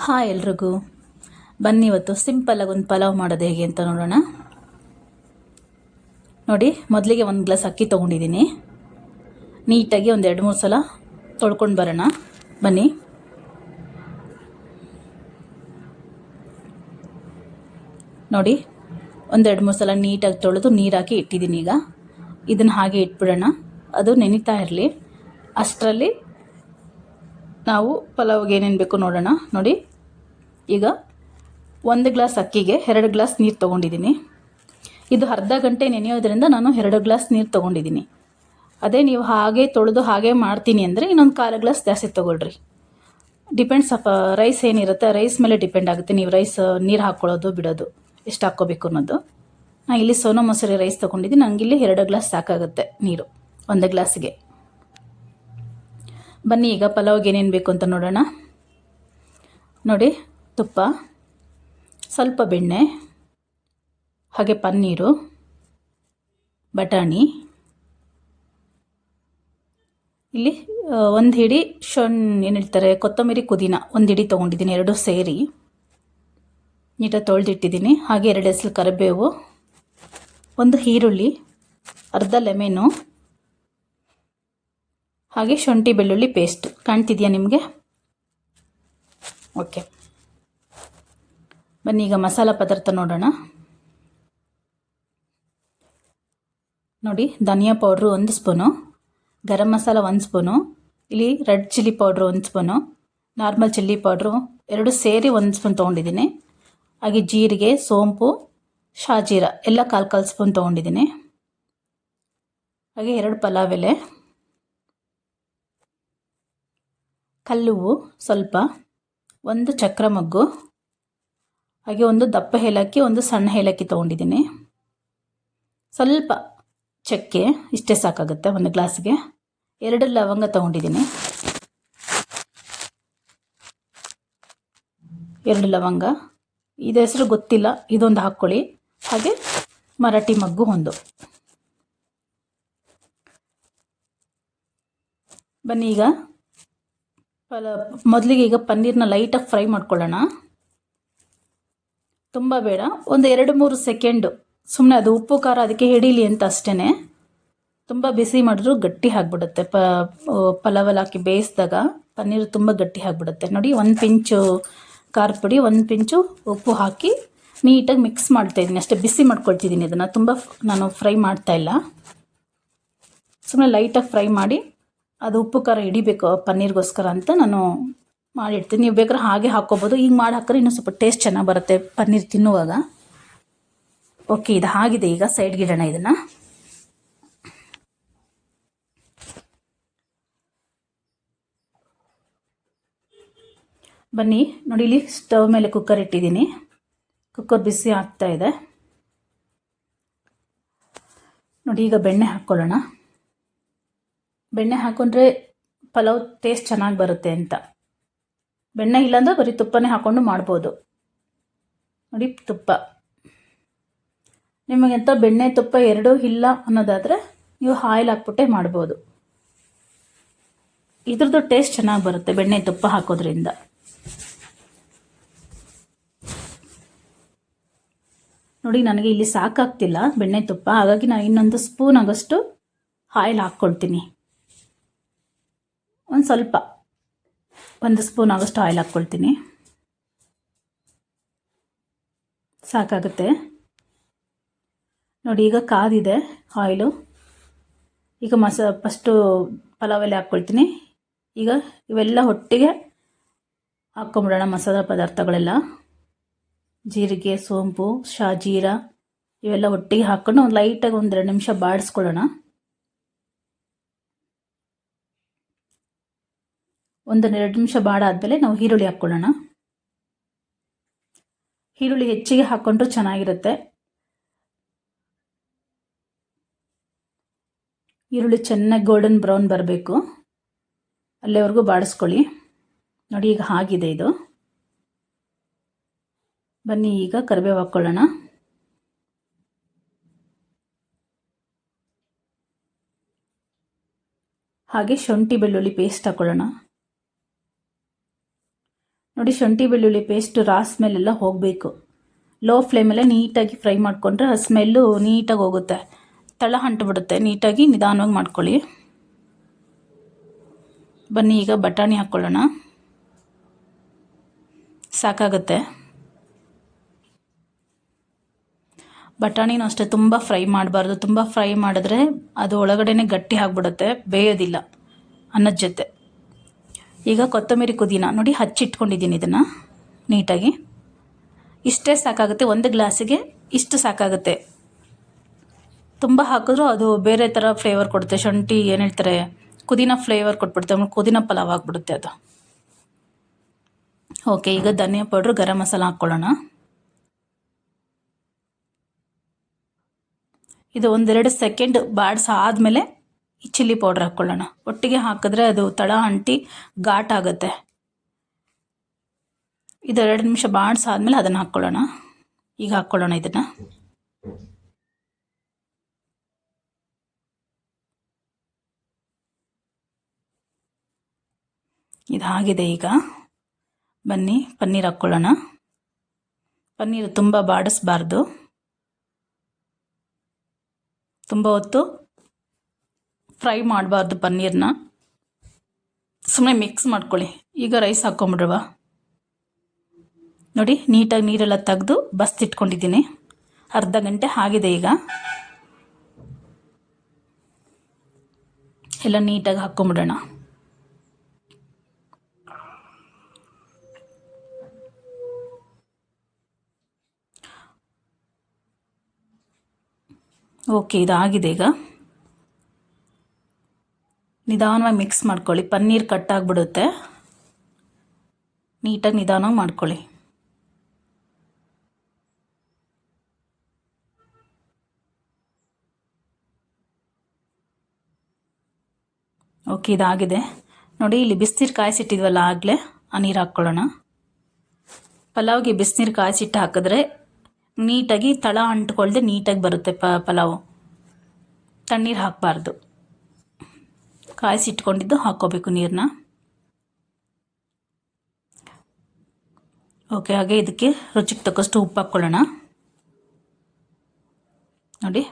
Hi ಎಲ್ರಿಗೂ. ಬನ್ನಿ ಇವತ್ತು ಸಿಂಪಲ್ಲಾಗಿ ಒಂದು ಪಲಾವ್ ಮಾಡೋದು ಹೇಗೆ ಅಂತ ನೋಡೋಣ. ನೋಡಿ, ಮೊದಲಿಗೆ ಒಂದು ಗ್ಲಾಸ್ ಅಕ್ಕಿ ತೊಗೊಂಡಿದ್ದೀನಿ. ನೀಟಾಗಿ ಒಂದು 2-3 ಸಲ ತೊಳ್ಕೊಂಡು ಬರೋಣ ಬನ್ನಿ. ನೋಡಿ, ಒಂದು 2-3 ಸಲ ನೀಟಾಗಿ ತೊಳೆದು ನೀರು ಹಾಕಿ ಇಟ್ಟಿದ್ದೀನಿ. ಈಗ ಇದನ್ನು ಹಾಗೆ ಇಟ್ಬಿಡೋಣ, ಅದು ನೆನೀತಾ ಇರಲಿ. ಅಷ್ಟರಲ್ಲಿ ನಾವು ಪಲಾವ್ಗೆ ಏನೇನು ಬೇಕು ನೋಡೋಣ. ನೋಡಿ, ಈಗ 1 ಗ್ಲಾಸ್ ಅಕ್ಕಿಗೆ 2 ಗ್ಲಾಸ್ ನೀರು ತೊಗೊಂಡಿದ್ದೀನಿ. ಇದು ಅರ್ಧ ಗಂಟೆ ನೆನೆಯೋದ್ರಿಂದ ನಾನು 2 ಗ್ಲಾಸ್ ನೀರು ತೊಗೊಂಡಿದ್ದೀನಿ. ಅದೇ ನೀವು ಹಾಗೆ ತೊಳೆದು ಹಾಗೆ ಮಾಡ್ತೀನಿ ಅಂದರೆ ಇನ್ನೊಂದು 1/4 ಗ್ಲಾಸ್ ಜಾಸ್ತಿ ತೊಗೊಳ್ರಿ. ಡಿಪೆಂಡ್ಸ್ ರೈಸ್ ಏನಿರುತ್ತೆ ರೈಸ್ ಮೇಲೆ ಡಿಪೆಂಡ್ ಆಗುತ್ತೆ. ನೀವು ರೈಸ್ ನೀರು ಹಾಕ್ಕೊಳ್ಳೋದು ಬಿಡೋದು ಎಷ್ಟು ಹಾಕ್ಕೋಬೇಕು ಅನ್ನೋದು. ನಾನು ಇಲ್ಲಿ ಸೋನಾ ಮಸೂರಿ ರೈಸ್ ತೊಗೊಂಡಿದ್ದೀನಿ. ನನಗಿಲ್ಲಿ 2 ಗ್ಲಾಸ್ ಸಾಕಾಗುತ್ತೆ ನೀರು 1 ಗ್ಲಾಸ್ಗೆ. ಬನ್ನಿ ಈಗ ಪಲಾವ್ಗೆ ಏನೇನು ಬೇಕು ಅಂತ ನೋಡೋಣ. ನೋಡಿ, ತುಪ್ಪ, ಸ್ವಲ್ಪ ಬೆಣ್ಣೆ, ಹಾಗೆ ಪನ್ನೀರು, ಬಟಾಣಿ, ಇಲ್ಲಿ 1 ಹಿಡಿ ಏನು ಹೇಳ್ತಾರೆ ಕೊತ್ತಂಬರಿ ಪುದೀನ 1 ಹಿಡಿ ತೊಗೊಂಡಿದ್ದೀನಿ, 2 ಸೇರಿ ನೀಟಾಗಿ ತೊಳೆದಿಟ್ಟಿದ್ದೀನಿ. ಹಾಗೆ 2 ಎಸಳು ಕರಿಬೇವು, 1 ಈರುಳ್ಳಿ, ಅರ್ಧ ಲೆಮೆನು, ಹಾಗೆ ಶುಂಠಿ ಬೆಳ್ಳುಳ್ಳಿ ಪೇಸ್ಟ್ ಕಾಣ್ತಿದೆಯಾ ನಿಮಗೆ? ಓಕೆ, ಬನ್ನಿ ಈಗ ಮಸಾಲ ಪದಾರ್ಥ ನೋಡೋಣ. ನೋಡಿ, ಧನಿಯಾ powder 1 spoon, garam masala 1 spoon, ಇಲ್ಲಿ red chilli powder 1 spoon, normal chilli powder 2 ಸೇರಿ 1 ಸ್ಪೂನ್ ತೊಗೊಂಡಿದ್ದೀನಿ. ಹಾಗೆ ಜೀರಿಗೆ, ಸೋಂಪು, ಶಾಜೀರ ಎಲ್ಲ 1/4 ಸ್ಪೂನ್ ತೊಗೊಂಡಿದ್ದೀನಿ. ಹಾಗೆ 2 ಪಲಾವ್ ಎಲೆ, ಕಲ್ಲುವು ಸ್ವಲ್ಪ, 1 ಚಕ್ರ ಮೊಗ್ಗು, ಹಾಗೆ 1 ದಪ್ಪ ಏಲಕ್ಕಿ, 1 ಸಣ್ಣ ಏಲಕ್ಕಿ ತೊಗೊಂಡಿದ್ದೀನಿ. ಸ್ವಲ್ಪ ಚಕ್ಕೆ, ಇಷ್ಟೇ ಸಾಕಾಗುತ್ತೆ 1 ಗ್ಲಾಸ್ಗೆ. 2 ಲವಂಗ ತೊಗೊಂಡಿದ್ದೀನಿ, 2 ಲವಂಗ, ಇದು ಹೆಸರು ಗೊತ್ತಿಲ್ಲ, ಇದೊಂದು ಹಾಕ್ಕೊಳ್ಳಿ. ಹಾಗೆ ಮರಾಠಿ ಮೊಗ್ಗು 1. ಬನ್ನಿ ಈಗ ಮೊದಲಿಗೆ ಈಗ ಪನ್ನೀರ್ನ ಲೈಟಾಗಿ ಫ್ರೈ ಮಾಡ್ಕೊಳ್ಳೋಣ. ತುಂಬ ಬೇಡ, ಒಂದು 2-3 ಸೆಕೆಂಡು ಸುಮ್ಮನೆ ಅದು ಉಪ್ಪು ಖಾರ ಅದಕ್ಕೆ ಹಿಡೀಲಿ ಅಂತ ಅಷ್ಟೇ. ತುಂಬ ಬಿಸಿ ಮಾಡಿದ್ರು ಗಟ್ಟಿ ಆಗಿಬಿಡುತ್ತೆ. ಪಲಾವಲ್ಲಿ ಹಾಕಿ ಬೇಯಿಸಿದಾಗ ಪನ್ನೀರು ತುಂಬ ಗಟ್ಟಿ ಆಗಿಬಿಡುತ್ತೆ. ನೋಡಿ, 1 ಪಿಂಚು ಖಾರದ ಪುಡಿ, 1 ಪಿಂಚು ಉಪ್ಪು ಹಾಕಿ ನೀಟಾಗಿ ಮಿಕ್ಸ್ ಮಾಡ್ತಾಯಿದ್ದೀನಿ. ಅಷ್ಟೇ, ಬಿಸಿ ಮಾಡ್ಕೊಳ್ತಿದ್ದೀನಿ. ಇದನ್ನು ತುಂಬ ನಾನು ಫ್ರೈ ಮಾಡ್ತಾಯಿಲ್ಲ, ಸುಮ್ಮನೆ ಲೈಟಾಗಿ ಫ್ರೈ ಮಾಡಿ ಅದು ಉಪ್ಪು ಖಾರ ಹಿಡಿಬೇಕು ಪನ್ನೀರ್ಗೋಸ್ಕರ ಅಂತ ನಾನು ಮಾಡಿಡ್ತೀನಿ. ನೀವು ಬೇಕಾದ್ರೆ ಹಾಗೆ ಹಾಕ್ಕೋಬೋದು. ಈಗ ಮಾಡಿ ಹಾಕಿದ್ರೆ ಇನ್ನೂ ಸ್ವಲ್ಪ ಟೇಸ್ಟ್ ಚೆನ್ನಾಗಿ ಬರುತ್ತೆ ಪನ್ನೀರ್ ತಿನ್ನುವಾಗ. ಓಕೆ, ಇದು ಆಗಿದೆ. ಈಗ ಸೈಡ್ಗೆ ಇಡೋಣ ಇದನ್ನು. ಬನ್ನಿ, ನೋಡಿ, ಇಲ್ಲಿ ಸ್ಟವ್ ಮೇಲೆ ಕುಕ್ಕರ್ ಇಟ್ಟಿದ್ದೀನಿ. ಕುಕ್ಕರ್ ಬಿಸಿ ಆಗ್ತಾ ಇದೆ. ನೋಡಿ, ಈಗ ಬೆಣ್ಣೆ ಹಾಕ್ಕೊಳ್ಳೋಣ. ಬೆಣ್ಣೆ ಹಾಕ್ಕೊಂಡ್ರೆ ಪಲಾವ್ ಟೇಸ್ಟ್ ಚೆನ್ನಾಗಿ ಬರುತ್ತೆ ಅಂತ. ಬೆಣ್ಣೆ ಇಲ್ಲಾಂದರೆ ಬರೀ ತುಪ್ಪನೇ ಹಾಕ್ಕೊಂಡು ಮಾಡ್ಬೋದು. ನೋಡಿ, ತುಪ್ಪ ನಿಮಗೆಂತ ಬೆಣ್ಣೆ ತುಪ್ಪ ಎರಡೂ ಇಲ್ಲ ಅನ್ನೋದಾದರೆ ನೀವು ಆಯಿಲ್ ಹಾಕ್ಬಿಟ್ಟೆ ಮಾಡ್ಬೋದು. ಇದ್ರದ್ದು ಟೇಸ್ಟ್ ಚೆನ್ನಾಗಿ ಬರುತ್ತೆ ಬೆಣ್ಣೆ ತುಪ್ಪ ಹಾಕೋದ್ರಿಂದ. ನೋಡಿ, ನನಗೆ ಇಲ್ಲಿ ಸಾಕಾಗ್ತಿಲ್ಲ ಬೆಣ್ಣೆ ತುಪ್ಪ, ಹಾಗಾಗಿ ನಾನು ಇನ್ನೊಂದು ಸ್ಪೂನ್ ಆಗೋಷ್ಟು ಆಯಿಲ್ ಹಾಕ್ಕೊಳ್ತೀನಿ. ಒಂದು ಸ್ವಲ್ಪ 1 ಸ್ಪೂನ್ ಆಗೋಷ್ಟು ಆಯಿಲ್ ಹಾಕ್ಕೊಳ್ತೀನಿ, ಸಾಕಾಗುತ್ತೆ. ನೋಡಿ, ಈಗ ಕಾದಿದೆ ಆಯಿಲು. ಈಗ ಫಸ್ಟು ಪಲಾವ್ ಎಲೆ ಹಾಕ್ಕೊಳ್ತೀನಿ. ಈಗ ಇವೆಲ್ಲ ಒಟ್ಟಿಗೆ ಹಾಕ್ಕೊಂಬಿಡೋಣ ಮಸಾಲ ಪದಾರ್ಥಗಳೆಲ್ಲ. ಜೀರಿಗೆ, ಸೋಂಪು, ಶಾಜೀರ ಇವೆಲ್ಲ ಒಟ್ಟಿಗೆ ಹಾಕ್ಕೊಂಡು ಒಂದು ಲೈಟಾಗಿ 1-2 ನಿಮಿಷ ಬಾಡಿಸ್ಕೊಳ್ಳೋಣ. 1-2 ನಿಮಿಷ ಬಾಡಾದಮೇಲೆ ನಾವು ಈರುಳ್ಳಿ ಹಾಕ್ಕೊಳ್ಳೋಣ. ಈರುಳ್ಳಿ ಹೆಚ್ಚಿಗೆ ಹಾಕ್ಕೊಂಡ್ರೂ ಚೆನ್ನಾಗಿರುತ್ತೆ. ಈರುಳ್ಳಿ ಚೆನ್ನಾಗಿ ಗೋಲ್ಡನ್ ಬ್ರೌನ್ ಬರಬೇಕು, ಅಲ್ಲಿವರೆಗೂ ಬಾಡಿಸ್ಕೊಳ್ಳಿ. ನೋಡಿ, ಈಗ ಆಗಿದೆ ಇದು. ಬನ್ನಿ ಈಗ ಕರಿಬೇವು ಹಾಕ್ಕೊಳ್ಳೋಣ. ಹಾಗೆ ಶುಂಠಿ ಬೆಳ್ಳುಳ್ಳಿ ಪೇಸ್ಟ್ ಹಾಕ್ಕೊಳ್ಳೋಣ. ನೋಡಿ, ಶುಂಠಿ ಬೆಳ್ಳುಳ್ಳಿ ಪೇಸ್ಟ್ ರಾ ಸ್ಮೆಲ್ಲೆಲ್ಲ ಹೋಗಬೇಕು. ಲೋ ಫ್ಲೇಮಲ್ಲೇ ನೀಟಾಗಿ ಫ್ರೈ ಮಾಡಿಕೊಂಡ್ರೆ ಆ ಸ್ಮೆಲ್ಲು ನೀಟಾಗಿ ಹೋಗುತ್ತೆ, ತಳ ಅಂಟ್ಬಿಡುತ್ತೆ. ನೀಟಾಗಿ ನಿಧಾನವಾಗಿ ಮಾಡ್ಕೊಳ್ಳಿ. ಬನ್ನಿ ಈಗ ಬಟಾಣಿ ಹಾಕ್ಕೊಳ್ಳೋಣ. ಸಾಕಾಗುತ್ತೆ. ಬಟಾಣಿನೂ ಅಷ್ಟೇ ತುಂಬ ಫ್ರೈ ಮಾಡಬಾರ್ದು. ತುಂಬ ಫ್ರೈ ಮಾಡಿದ್ರೆ ಅದು ಒಳಗಡೆನೆ ಗಟ್ಟಿ ಆಗಿಬಿಡುತ್ತೆ, ಬೇಯೋದಿಲ್ಲ ಅನ್ನದ ಜೊತೆ. ಈಗ ಕೊತ್ತಂಬರಿ ಪುದೀನ ನೋಡಿ ಹಚ್ಚಿಟ್ಕೊಂಡಿದ್ದೀನಿ, ಇದನ್ನು ನೀಟಾಗಿ ಇಷ್ಟೇ ಸಾಕಾಗುತ್ತೆ. ಒಂದು ಗ್ಲಾಸಿಗೆ ಇಷ್ಟು ಸಾಕಾಗುತ್ತೆ. ತುಂಬ ಹಾಕಿದ್ರೂ ಅದು ಬೇರೆ ಥರ ಫ್ಲೇವರ್ ಕೊಡುತ್ತೆ. ಶುಂಠಿ ಏನು ಹೇಳ್ತಾರೆ, ಪುದೀನ ಫ್ಲೇವರ್ ಕೊಟ್ಬಿಡುತ್ತೆ, ಪುದೀನ ಪಲಾವ್ ಆಗಿಬಿಡುತ್ತೆ ಅದು. ಓಕೆ, ಈಗ ಧನಿಯಾ ಪೌಡ್ರು, ಗರಂ ಮಸಾಲ ಹಾಕ್ಕೊಳ್ಳೋಣ. ಇದು 1-2 ಸೆಕೆಂಡ್ ಬಾಡಿಸಾದ್ಮೇಲೆ ಈ ಚಿಲ್ಲಿ ಪೌಡ್ರ್ ಹಾಕ್ಕೊಳ್ಳೋಣ. ಒಟ್ಟಿಗೆ ಹಾಕಿದ್ರೆ ಅದು ತಳ ಅಂಟಿ ಘಾಟ್ ಆಗುತ್ತೆ. ಇದು 2 ನಿಮಿಷ ಬಾಡಿಸಾದ್ಮೇಲೆ ಅದನ್ನು ಹಾಕ್ಕೊಳ್ಳೋಣ. ಈಗ ಹಾಕ್ಕೊಳ್ಳೋಣ ಇದನ್ನು. ಇದಾಗಿದೆ. ಈಗ ಬನ್ನಿ ಪನ್ನೀರ್ ಹಾಕ್ಕೊಳ್ಳೋಣ. ಪನ್ನೀರು ತುಂಬ ಬಾಡಿಸ್ಬಾರ್ದು, ತುಂಬ ಹೊತ್ತು ಫ್ರೈ ಮಾಡಬಾರ್ದು ಪನ್ನೀರನ್ನ. ಸುಮ್ಮನೆ ಮಿಕ್ಸ್ ಮಾಡ್ಕೊಳ್ಳಿ. ಈಗ ರೈಸ್ ಹಾಕ್ಕೊಂಬಿಡ್ರವ. ನೋಡಿ, ನೀಟಾಗಿ ನೀರೆಲ್ಲ ತೆಗೆದು ಬಸ್ತಿಟ್ಕೊಂಡಿದ್ದೀನಿ. ಅರ್ಧ ಗಂಟೆ ಆಗಿದೆ. ಈಗ ಎಲ್ಲ ನೀಟಾಗಿ ಹಾಕ್ಕೊಂಬಿಡೋಣ. ಓಕೆ, ಇದಾಗಿದೆ. ಈಗ ನಿಧಾನವಾಗಿ ಮಿಕ್ಸ್ ಮಾಡ್ಕೊಳ್ಳಿ. ಪನ್ನೀರ್ ಕಟ್ಟಾಗ್ಬಿಡುತ್ತೆ, ನೀಟಾಗಿ ನಿಧಾನವಾಗಿ ಮಾಡ್ಕೊಳ್ಳಿ. ಓಕೆ, ಇದಾಗಿದೆ. ನೋಡಿ, ಇಲ್ಲಿ ಬಿಸಿನೀರು ಕಾಯಿಸಿಟ್ಟಿದ್ವಲ್ಲ ಆಗಲೇ, ಆ ನೀರು ಹಾಕ್ಕೊಳ್ಳೋಣ. ಪಲಾವ್ಗೆ ಬಿಸಿನೀರು ಕಾಯಿಸಿಟ್ಟು ಹಾಕಿದ್ರೆ ನೀಟಾಗಿ ತಳ ಅಂಟ್ಕೊಳ್ದೆ ನೀಟಾಗಿ ಬರುತ್ತೆ ಪಲಾವು. ತಣ್ಣೀರು ಹಾಕಬಾರ್ದು, ಕಾಯಿಸಿಟ್ಕೊಂಡಿದ್ದು ಹಾಕ್ಕೋಬೇಕು ನೀರನ್ನ. ಓಕೆ, ಹಾಗೆ ಇದಕ್ಕೆ ರುಚಿಗೆ ತಕ್ಕಷ್ಟು ಉಪ್ಪು ಹಾಕ್ಕೊಳ್ಳೋಣ. ನೋಡಿ,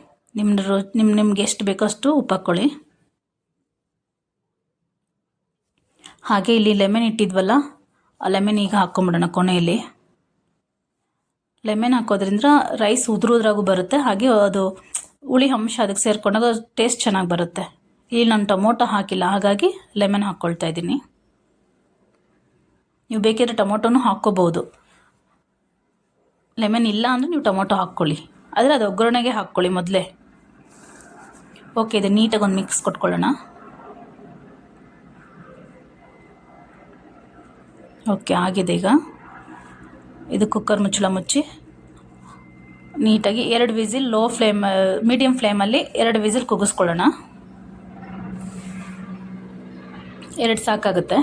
ನಿಮ್ಗೆ ಎಷ್ಟು ಬೇಕೋ ಅಷ್ಟು ಉಪ್ಪು ಹಾಕ್ಕೊಳ್ಳಿ. ಹಾಗೆ ಇಲ್ಲಿ ಲೆಮನ್ ಇಟ್ಟಿದ್ವಲ್ಲ, ಆ ಲೆಮನ್ ಈಗ ಹಾಕ್ಕೊಂಬಿಡೋಣ ಕೊನೆಯಲ್ಲಿ. ಲೆಮನ್ ಹಾಕೋದ್ರಿಂದ ರೈಸ್ ಉದುರಾಗೂ ಬರುತ್ತೆ, ಹಾಗೆ ಅದು ಹುಳಿ ಅಂಶ ಅದಕ್ಕೆ ಸೇರಿಕೊಂಡಾಗ ಟೇಸ್ಟ್ ಚೆನ್ನಾಗಿ ಬರುತ್ತೆ. ಇಲ್ಲಿ ನಾನು ಟೊಮೊಟೊ ಹಾಕಿಲ್ಲ, ಹಾಗಾಗಿ ಲೆಮನ್ ಹಾಕ್ಕೊಳ್ತಾ ಇದ್ದೀನಿ. ನೀವು ಬೇಕಿದ್ರೆ ಟೊಮೊಟೊನೂ ಹಾಕ್ಕೋಬೋದು. ಲೆಮನ್ ಇಲ್ಲ ಅಂದರೆ ನೀವು ಟೊಮೊಟೊ ಹಾಕ್ಕೊಳ್ಳಿ, ಆದರೆ ಅದು ಒಗ್ಗರಣೆಗೆ ಹಾಕ್ಕೊಳ್ಳಿ ಮೊದಲೇ. ಓಕೆ, ಇದು ನೀಟಾಗಿ ಒಂದು ಮಿಕ್ಸ್ ಕೊಟ್ಕೊಳ್ಳೋಣ. ಓಕೆ, ಆಗಿದೆ. ಈಗ ಇದು ಕುಕ್ಕರ್ ಮುಚ್ಚಳ ಮುಚ್ಚಿ ನೀಟಾಗಿ 2 ವಿಸಿಲ್, ಮೀಡಿಯಮ್ ಫ್ಲೇಮಲ್ಲಿ 2 ವಿಸಿಲ್ ಕೂಗಿಸ್ಕೊಳ್ಳೋಣ. 2 ಸಾಕಾಗುತ್ತೆ.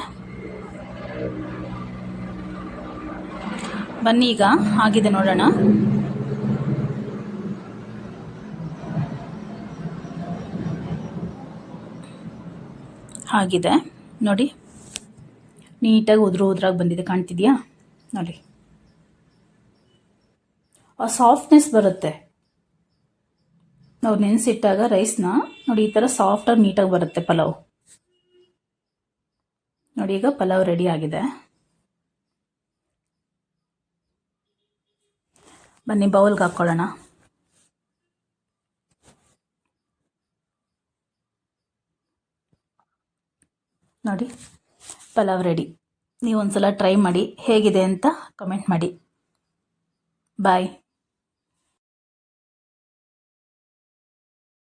ಬನ್ನಿ ಈಗ ಆಗಿದೆ ನೋಡೋಣ. ಆಗಿದೆ ನೋಡಿ, ನೀಟಾಗಿ ಉದ್ರಾಗಿ ಬಂದಿದೆ, ಕಾಣ್ತಿದ್ಯಾ ನೋಡಿ. ಆ ಸಾಫ್ಟ್ನೆಸ್ ಬರುತ್ತೆ ನಾವು ನೆನೆಸಿಟ್ಟಾಗ ರೈಸ್ನ. ನೋಡಿ, ಈ ಥರ ಸಾಫ್ಟಾಗಿ ನೀಟಾಗಿ ಬರುತ್ತೆ ಪಲಾವ್. ನೋಡಿ, ಈಗ ಪಲಾವ್ ರೆಡಿ ಆಗಿದೆ. ಬನ್ನಿ ಬೌಲ್ಗೆ ಹಾಕ್ಕೊಳ್ಳೋಣ. ನೋಡಿ, ಪಲಾವ್ ರೆಡಿ. ನೀವು ಒಂದ್ಸಲ ಟ್ರೈ ಮಾಡಿ, ಹೇಗಿದೆ ಅಂತ ಕಮೆಂಟ್ ಮಾಡಿ. ಬಾಯ್.